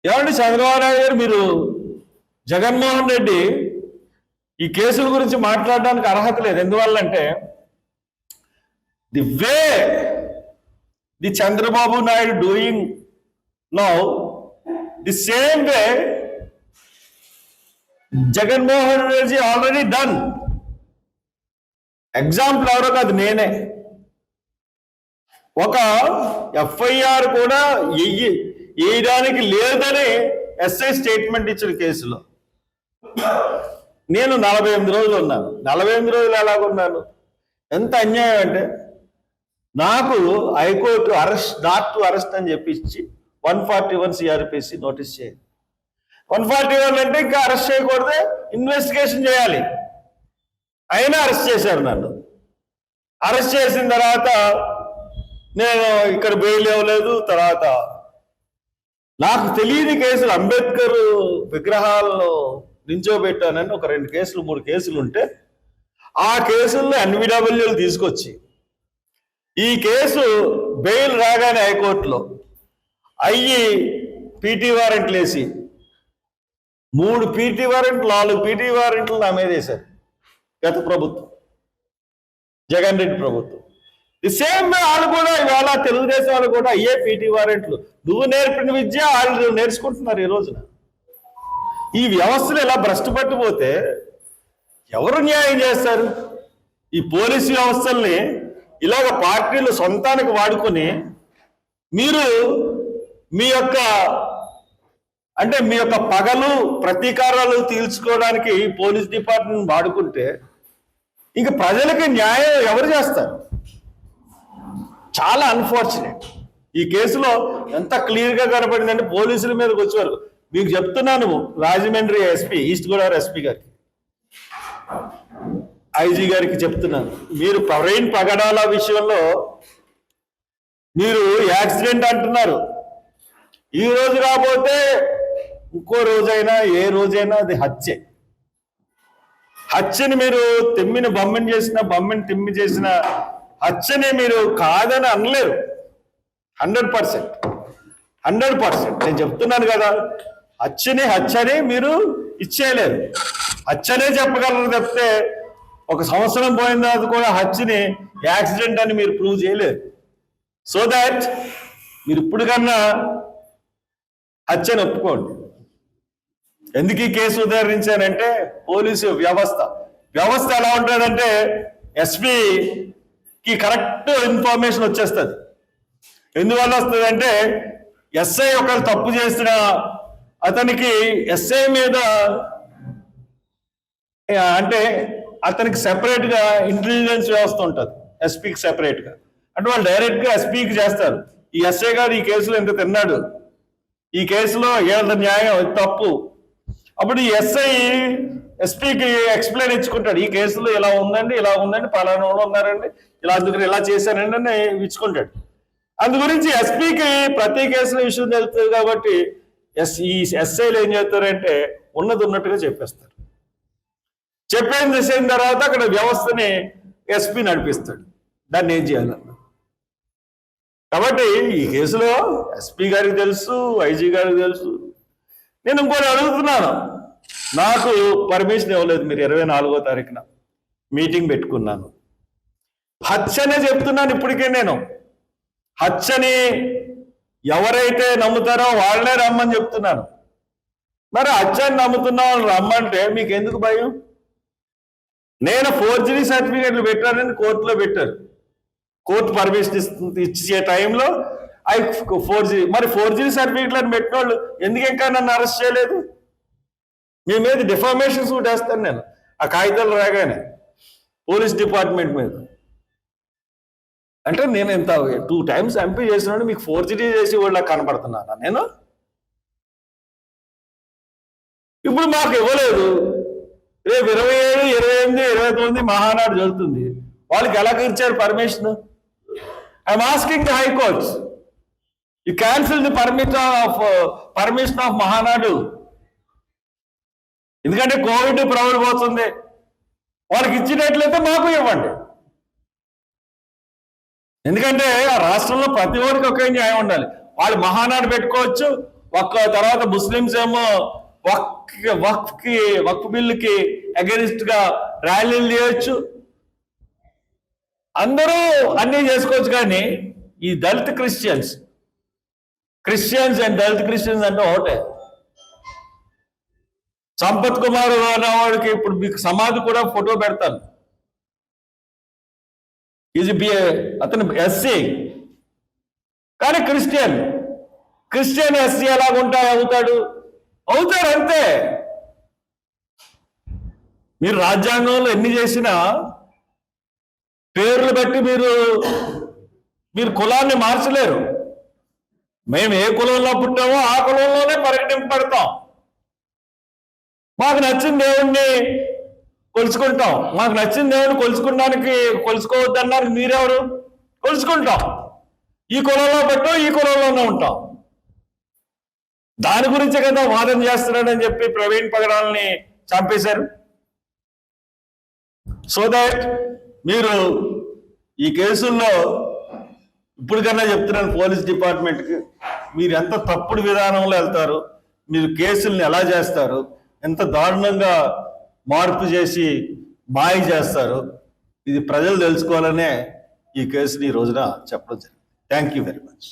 ఏమండి చంద్రబాబు నాయుడు గారు, మీరు జగన్మోహన్ రెడ్డి ఈ కేసుల గురించి మాట్లాడడానికి అర్హత లేదు. ఎందువల్లంటే the way the Chandrababu Naidu doing now, the same way Jaganmohan Reddy already done. Example ఎవరో కాదు, నేనే. ఒక ఎఫ్ఐఆర్ కూడా వేయడానికి లేదని ఎస్ఐ స్టేట్మెంట్ ఇచ్చిన కేసులో నేను 48 రోజులు ఉన్నాను. 48 రోజులు ఎలాగున్నాను? ఎంత అన్యాయం అంటే, నాకు హైకోర్టు నాట్ టు అరెస్ట్ అని చెప్పి 141 సిఆర్పిసి నోటీస్ చేయాలి. 141 అంటే ఇంకా అరెస్ట్ చేయకూడదు, ఇన్వెస్టిగేషన్ చేయాలి. అయినా అరెస్ట్ చేశారు నన్ను. అరెస్ట్ చేసిన తర్వాత నేను ఇక్కడ బెయిల్ ఇవ్వలేదు. తర్వాత నాకు తెలియని కేసులు, అంబేద్కర్ విగ్రహాలను నించోబెట్టానని ఒక 2 కేసులు 3 కేసులు ఉంటే ఆ కేసుల్లో ఎన్విడబ్ల్యూలు తీసుకొచ్చి ఈ కేసు బెయిల్ రాగానే హైకోర్టులో అయ్యి పీటీ వారెంట్లు వేసి 3 పీటీ వారెంట్లు 4 పీటీ వారెంట్లు నా మీద వేశారు గత ప్రభుత్వం, జగన్ రెడ్డి ప్రభుత్వం. ది సేమ్ వాళ్ళు కూడా ఇవాళ తెలుగుదేశం వాళ్ళు కూడా అయ్యే పీటీ వారెంట్లు. నువ్వు నేర్పిన విద్య వాళ్ళు నేర్చుకుంటున్నారు ఈ రోజున. ఈ వ్యవస్థలు ఇలా భ్రష్టు పట్టిపోతే ఎవరు న్యాయం చేస్తారు? ఈ పోలీసు వ్యవస్థల్ని ఇలాగ పార్టీలు సొంతానికి వాడుకొని మీరు మీ యొక్క పగలు ప్రతీకారాలు తీర్చుకోవడానికి పోలీస్ డిపార్ట్మెంట్ వాడుకుంటే ఇంక ప్రజలకి న్యాయం ఎవరు చేస్తారు? చాలా అన్ఫార్చునేట్. ఈ కేసులో ఎంత క్లియర్గా కనపడిందంటే పోలీసుల మీదకి వచ్చేవారు. మీకు చెప్తున్నాను, Rajahmundry SP, east Godavari SP గారికి, ఐజీ గారికి చెప్తున్నాను, మీరు ప్రవీణ్ పగడాల విషయంలో మీరు యాక్సిడెంట్ అంటున్నారు. ఈ రోజు కాకపోతే ఇంకో రోజైనా ఏ రోజైనా అది హత్యే. హత్యని మీరు బొమ్మని తిమ్మి చేసిన హత్యని మీరు కాదని అనలేరు. 100% నేను చెప్తున్నాను కదా, హత్యని మీరు ఇచ్చేయలేరు. హత్యనే చెప్పగలరు తప్పితే 1 సంవత్సరం పోయిన తర్వాత కూడా హత్యని యాక్సిడెంట్ అని మీరు ప్రూవ్ చేయలేరు. సో దాట్ మీరు ఇప్పుడు కన్నా హత్యని ఒప్పుకోండి. ఎందుకు ఈ కేసు ఉదాహరించానంటే, పోలీసు వ్యవస్థ ఎలా ఉంటుందంటే ఎస్పీకి కరెక్ట్ ఇన్ఫర్మేషన్ వచ్చేస్తుంది. ఎందువల్ల వస్తుందంటే, ఎస్ఐ ఒకరు తప్పు చేసిన అతనికి ఎస్ఐ మీద అంటే అతనికి సెపరేట్గా ఇంటెలిజెన్స్ వ్యవస్థ ఉంటుంది, ఎస్పీకి సెపరేట్గా. అంటే వాళ్ళు డైరెక్ట్గా ఎస్పీకి చేస్తారు, ఈ ఎస్ఐ గారు ఈ కేసులో ఎంత తిన్నాడు, ఈ కేసులో ఏళ్ళ న్యాయం తప్పు. అప్పుడు ఈ ఎస్ఐ ఎస్పీకి ఎక్స్ప్లెయిన్ ఇచ్చుకుంటాడు, ఈ కేసులో ఇలా ఉందండి పలానా వాళ్ళు ఉన్నారండి, అందుకని ఇలా చేశారండి అని ఇచ్చుకుంటాడు. అందు గురించి ఎస్పీకి ప్రతి కేసుల విషయం తెలుస్తుంది కాబట్టి ఈ ఎస్ఐలు ఏం చేస్తారంటే ఉన్నట్టుగా చెప్పేస్తారు. చెప్పేసిన తర్వాత అక్కడ వ్యవస్థని ఎస్పీ నడిపిస్తాడు, దాన్ని ఏం చేయాలన్న. కాబట్టి ఈ కేసులో ఎస్పీ గారికి తెలుసు, ఐజీ గారికి తెలుసు. నేను ఇంకోటి అడుగుతున్నాను, నాకు పర్మిషన్ ఇవ్వలేదు. మీరు 24వ తారీఖున మీటింగ్ పెట్టుకున్నాను. హత్యనే చెప్తున్నాను ఇప్పటికే. నేను హత్యని ఎవరైతే నమ్ముతారో వాళ్ళనే రమ్మని చెప్తున్నాను. మరి హత్యని నమ్ముతున్న వాళ్ళు రమ్మంటే మీకు ఎందుకు భయం? నేను ఫోర్జరీ సర్టిఫికేట్లు పెట్టానని కోర్టులో పెట్టారు. కోర్టు పర్మిషన్ ఇచ్చే టైంలో ఫోర్జరీ సర్టిఫికేట్లు అని పెట్టిన వాళ్ళు ఎందుకు ఇంకా నన్ను అరెస్ట్ చేయలేదు? మీ మీద డిఫామేషన్ సూట్ వేస్తాను నేను ఆ కాగితాలు రాగానే పోలీస్ డిపార్ట్మెంట్ మీద. అంటే నేను ఎంత 2 times ఎంపీ చేసినాడు, మీకు ఫోర్జరీ చేసి వాళ్ళ కనపడుతున్నానా నేను? ఇప్పుడు మాకు ఇవ్వలేదు. రేపు 27, 28, 29 మహానాడు జరుగుతుంది. వాళ్ళకి ఎలా ఇచ్చారు permission? I'm asking the high courts, you cancel the permission of Mahanadu. ఎందుకంటే కోవిడ్ ప్రబలిపోతుంది. వాళ్ళకి ఇచ్చినట్లయితే మాకు ఇవ్వండి. ఎందుకంటే ఆ రాష్ట్రంలో ప్రతి ఒక్కరికి ఒకే న్యాయం ఉండాలి. వాళ్ళు మహానాడు పెట్టుకోవచ్చు, తర్వాత ముస్లిమ్స్ ఏమో వక్ఫ్ బిల్లుకి అగెనిస్ట్ గా ర్యాలీలు చేయొచ్చు, అందరూ అన్నీ చేసుకోవచ్చు. కానీ ఈ దళిత క్రిస్టియన్స్ అండ్ దళిత క్రిస్టియన్స్ అంటే ఒకటే. సంపత్ కుమార్ అనేవాడికి ఇప్పుడు మీకు సమాధి కూడా ఫోటో పెడతాను. అతను ఎస్సీ కానీ క్రిస్టియన్ ఎస్సీ అవుతాడు అంతే. మీరు రాజ్యాంగంలో ఎన్ని చేసినా పేర్లు బట్టి మీరు కులాన్ని మార్చలేరు. మేము ఏ కులంలో పుట్టామో ఆ కులంలోనే ప్రకటింపబడతాం. మాకు నచ్చిన దేవుణ్ణి కొలుచుకుంటాం. మాకు నచ్చిన దేవుని కొలుచుకోవద్దన్నారు మీరెవరు? కొలుచుకుంటాం. ఈ కులంలో పెట్టు, ఈ కులంలోనే ఉంటాం. దాని గురించే కదా వాదన చేస్తున్నాడని చెప్పి ప్రవీణ్ పగడాల్ని చంపేశారు. సో దాట్ మీరు ఈ కేసుల్లో ఇప్పటికన్నా చెప్తున్నాను పోలీస్ డిపార్ట్మెంట్కి, మీరు ఎంత తప్పుడు విధానంలో వెళ్తారు, మీరు కేసుల్ని ఎలా చేస్తారు, ఎంత దారుణంగా మార్పు చేసి మాయ చేస్తారు, ఇది ప్రజలు తెలుసుకోవాలనే ఈ కేసుని ఈ రోజున చెప్పడం జరిగింది. Thank you very much.